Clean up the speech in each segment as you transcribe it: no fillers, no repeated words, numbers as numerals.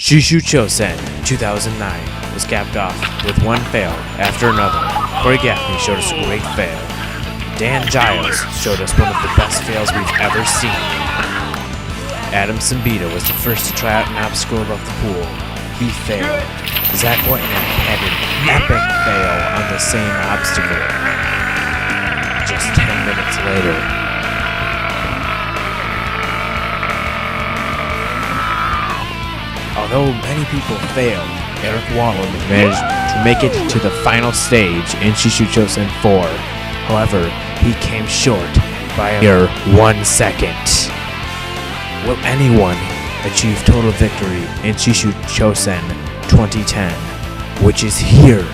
Shishou Chousen 2009 was capped off with one fail after another. Corey Gaffney showed us a great fail. Dan Giles showed us one of the best fails we've ever seen. Adam Simbita was the first to try out an obstacle above the pool. He failed. Zach Whiteman had an epic fail on the same obstacle. Just 10 minutes later. Although many people failed, Eric Waller managed to make it to the final stage in Shishou Chousen 4. However, he came short by a mere 1 second. Will anyone achieve total victory in Shishou Chousen 2010, which is here?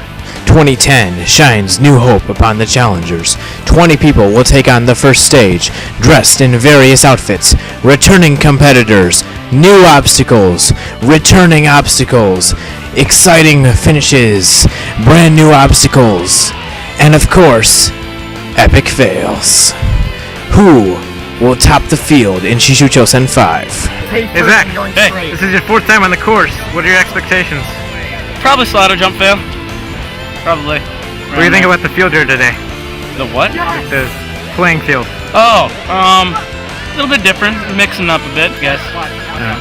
2010 shines new hope upon the challengers. 20 people will take on the first stage, dressed in various outfits, returning competitors, new obstacles, returning obstacles, exciting finishes, brand new obstacles, and of course, epic fails. Who will top the field in Shishou Chousen 5? Hey Zach, hey, this is your 4th time on the course. What are your expectations? Probably slider jump fail. Probably. What do you think about the field here today? The what? The playing field. Oh, a little bit different, mixing up a bit, I guess. Yeah.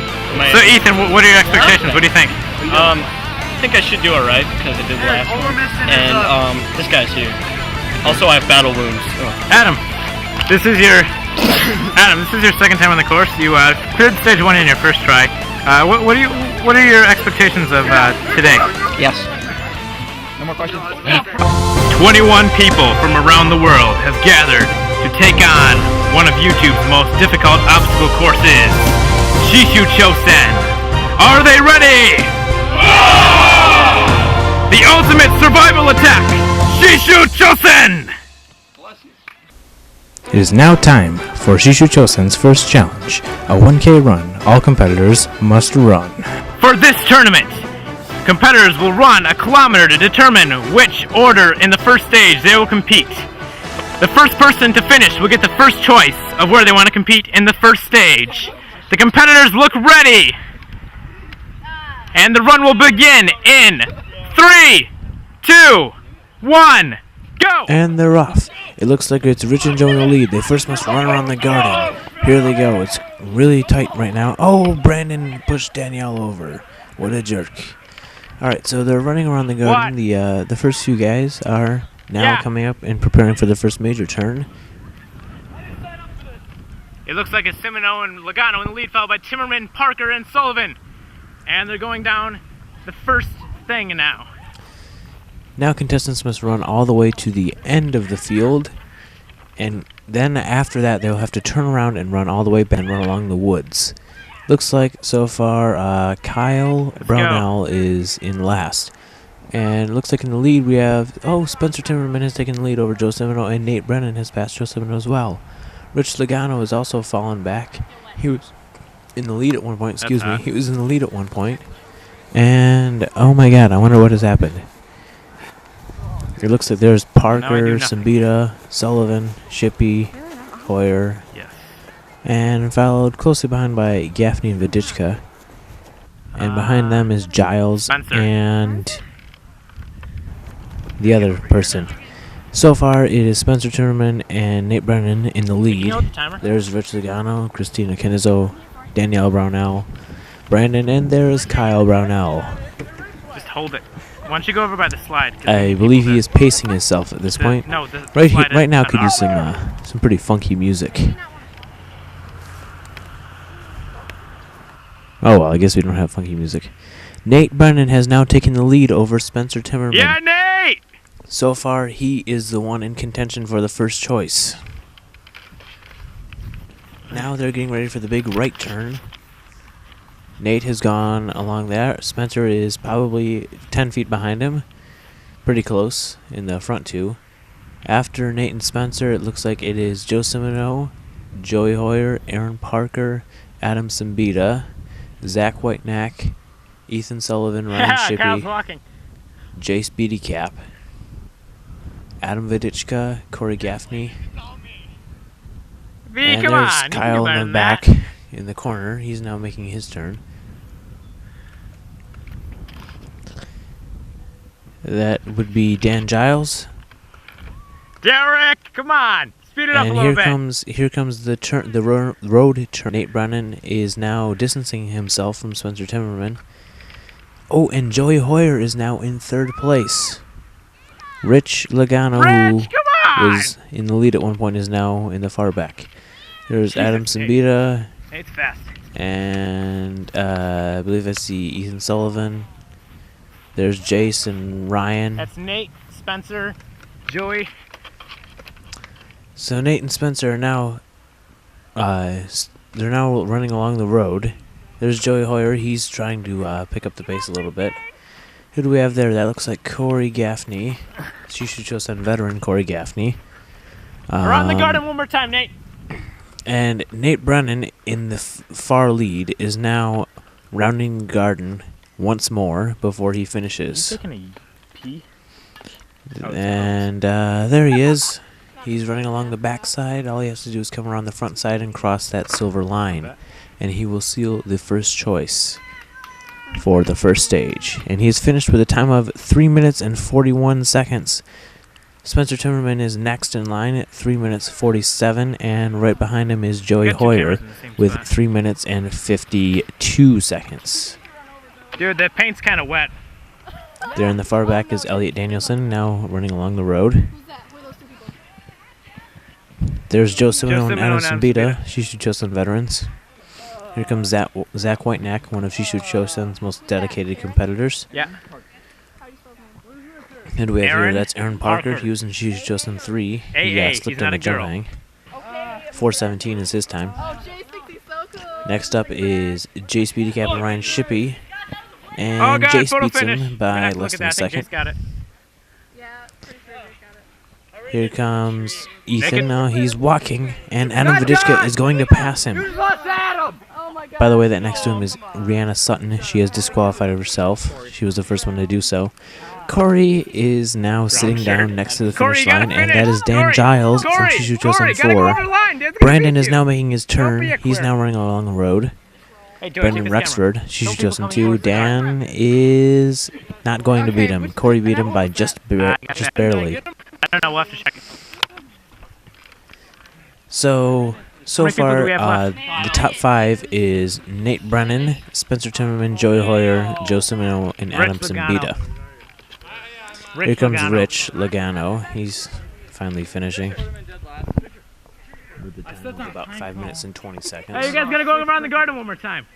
So Ethan, what are your expectations? What do you think? I think I should do alright because I did the last one. And this guy's here. Also, I have battle wounds. Oh. Adam, this is your 2nd time on the course. You cleared stage 1 in your first try. What are your expectations of today? Yes. No more questions? 21 people from around the world have gathered to take on one of YouTube's most difficult obstacle courses, Shishou Chousen. Are they ready? The ultimate survival attack, Shishou Chousen! It is now time for Shishou Chousen's first challenge, a 1K run all competitors must run. For this tournament, competitors will run a kilometer to determine which order in the first stage they will compete. The first person to finish will get the first choice of where they want to compete in the first stage. The competitors look ready! And the run will begin in 3, 2, 1, go! And they're off. It looks like it's Rich and Joe in the lead. They first must run around the garden. Here they go. It's really tight right now. Oh, Brandon pushed Danielle over. What a jerk. Alright, so they're running around the garden. The first few guys are now coming up and preparing for the first major turn. It looks like it's Simino and Logano in the lead, followed by Timmerman, Parker, and Sullivan. And they're going down the first thing now. Now contestants must run all the way to the end of the field, and then after that they'll have to turn around and run all the way back and run along the woods. Looks like so far Kyle Brownell is in last. And it looks like in the lead we have, Spencer Timmerman has taken the lead over Joe Semino, and Nate Brennan has passed Joe Semino as well. Rich Logano has also fallen back. He was in the lead at one point, he was in the lead at one point. And, oh my god, I wonder what has happened. It looks like there's Parker, Simbita, Sullivan, Shippey, Hoyer, and followed closely behind by Gaffney and Vidichka. And behind them is Giles Spencer. And the other person. So far, it is Spencer Timmerman and Nate Brennan in the lead. There's Rich Logano, Christina Kenizzo, Danielle Brownell, Brandon, and there's Kyle Brownell. Just hold it. Why don't you go over by the slide? I believe he is pacing himself at this point. Right now could use some pretty funky music. Oh well, I guess we don't have funky music. Nate Brennan has now taken the lead over Spencer Timmerman. Yeah, Nate! So far, he is the one in contention for the first choice. Now they're getting ready for the big right turn. Nate has gone along there. Spencer is probably 10 feet behind him. Pretty close in the front two. After Nate and Spencer, it looks like it is Joe Semino, Joey Hoyer, Aaron Parker, Adam Simbita, Zach Whitenack, Ethan Sullivan, Ryan Shippey, Jace Beattycap, Adam Vidichka, Corey Gaffney, and there's Kyle in the back in the corner. He's now making his turn. That would be Dan Giles. Derek, come on, speed it up a And little here comes the road turn. Nate Brennan is now distancing himself from Spencer Timmerman. Oh, and Joey Hoyer is now in third place. Rich Logano, Rich, come who on! was in the lead at one point, is now in the far back. There's Adam Simbita, It's fast. and I believe I see Ethan Sullivan. There's Jason Ryan. That's Nate, Spencer, Joey. So Nate and Spencer are now, they're now running along the road. There's Joey Hoyer. He's trying to pick up the pace a little bit. Who do we have there? That looks like Corey Gaffney. Shishou Chousen veteran Corey Gaffney. Around the garden one more time, Nate. And Nate Brennan in the far lead is now rounding the garden once more before he finishes. Taking a pee. And there he is. He's running along the backside. All he has to do is come around the front side and cross that silver line. And he will seal the first choice for the first stage. And he is finished with a time of 3 minutes and 41 seconds. Spencer Timmerman is next in line at 3 minutes 47, and right behind him is Joey Hoyer with 3 minutes and 52 seconds. Dude, the paint's kind of wet. There in the far back is Elliot Danielson, now running along the road. There's Joe Simino and Adam Simbita, Shishou Chousen veterans. Here comes Zach Whitenack, one of Shishou Chousen's most dedicated competitors. Yeah. And we have Aaron here, that's Aaron Parker. Parker. He was in Shishou Chousen 3. AA, He he's slipped not on a the jump girl. hang. 4:17 is his time. Next up is Jay Speedy Cap and Ryan Shippey. And Oh, God, Jace photo beats finish. him by less than a second. Jace got it. Here comes Ethan. it. Now he's walking, and Adam Vidicka is going to pass him. By the way, that next to him is Rihanna Sutton. She has disqualified herself. She was the first one to do so. Corey is now sitting down next to the Corey, finish you gotta line, and that finish. is Dan Corey, Giles from Corey, Shishou Corey, Chousen gotta go over 4. the line, dude. They're gonna Brandon beat is you. now making his Don't be turn. a He's queer. now running along the road. Hey, Joey, Brendan take this camera. Rexford, Shishou people Chousen coming 2. towards the car. Dan is not going to beat him. Corey beat him by just barely. I don't know. We'll have to check it. So many people do far, we have left? the top 5 is Nate Brennan, Spencer Timmerman, Joey Hoyer, Joe Simino, and Adam Simbita. Here comes Logano. Rich Logano. He's finally finishing. With the time of about 5 minutes and 20 seconds. Hey, you guys gotta go around the garden one more time.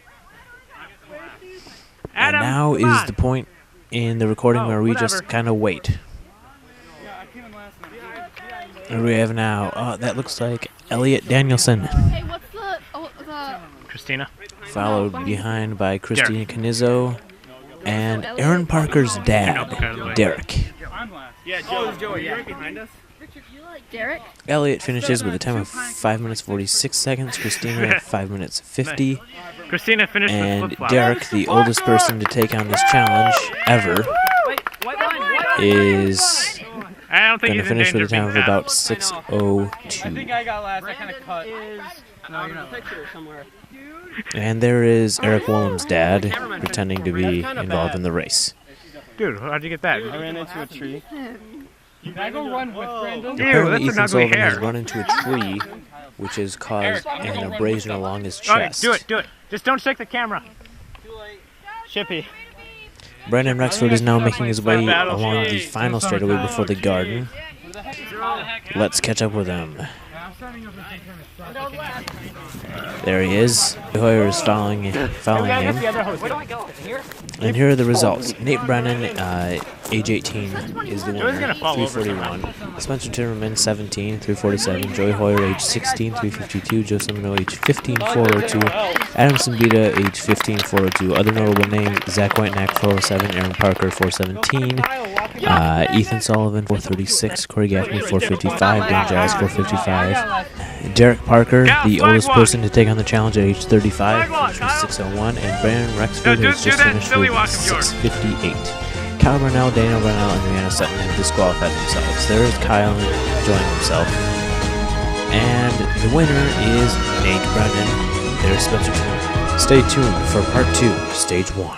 And Adam, now come is on. the point in the recording Oh, where we whatever. just kind of wait. And we have now, that looks like Elliot Danielson, Hey, what's the Christina. followed behind by Christina Canizzo and Aaron Parker's dad, Derek. Yeah, Joey, yeah. Behind us. Derek? Elliot finishes with a time of 5 minutes 46 seconds, Christina 5 minutes 50, Christina finished with and flip-flop. Derek, the oldest person to take on this challenge ever, is I don't think going to he's in finish danger with a time of being about passed. 6:02. I got last. I kind of cut. No, you're not. Picture somewhere. And there is Eric Woolham's dad pretending to be involved in the race. Dude, how'd you get that? I ran into a tree. Can I go run with Brandon? Ew, Apparently, that's an Ethan ugly Sullivan has hair. run into a tree, which has caused an abrasion along his All right, chest. do it. Just don't shake the camera. Shippy. Brandon Rexford is now making his way along the final straightaway before the garden. Let's catch up with him. There he is. Hoyer is following him. And here are the results. Nate Brennan, age 18, is the winner, 341. Spencer Timmerman, 17, 347. Joey Hoyer, age 16, 352. Joe Simino, age 15, 402. Adam Simbita, age 15, 402. Other notable names, Zach Whitenack, 407. Aaron Parker, 417. Ethan Sullivan, 436. Corey Gaffney, 455. Dan Giles, 455. Derek Parker, the oldest person to take on the challenge at age 35, finished with 601, and Brandon Rexford No, has do just that finished silly with walk of yours. 658. Kyle Burnell, Daniel Burnell, and Rihanna Sutton have disqualified themselves. There is Kyle enjoying himself. And the winner is Nate Brennan. There's Spencer Timmerman. Stay tuned for part 2, stage 1.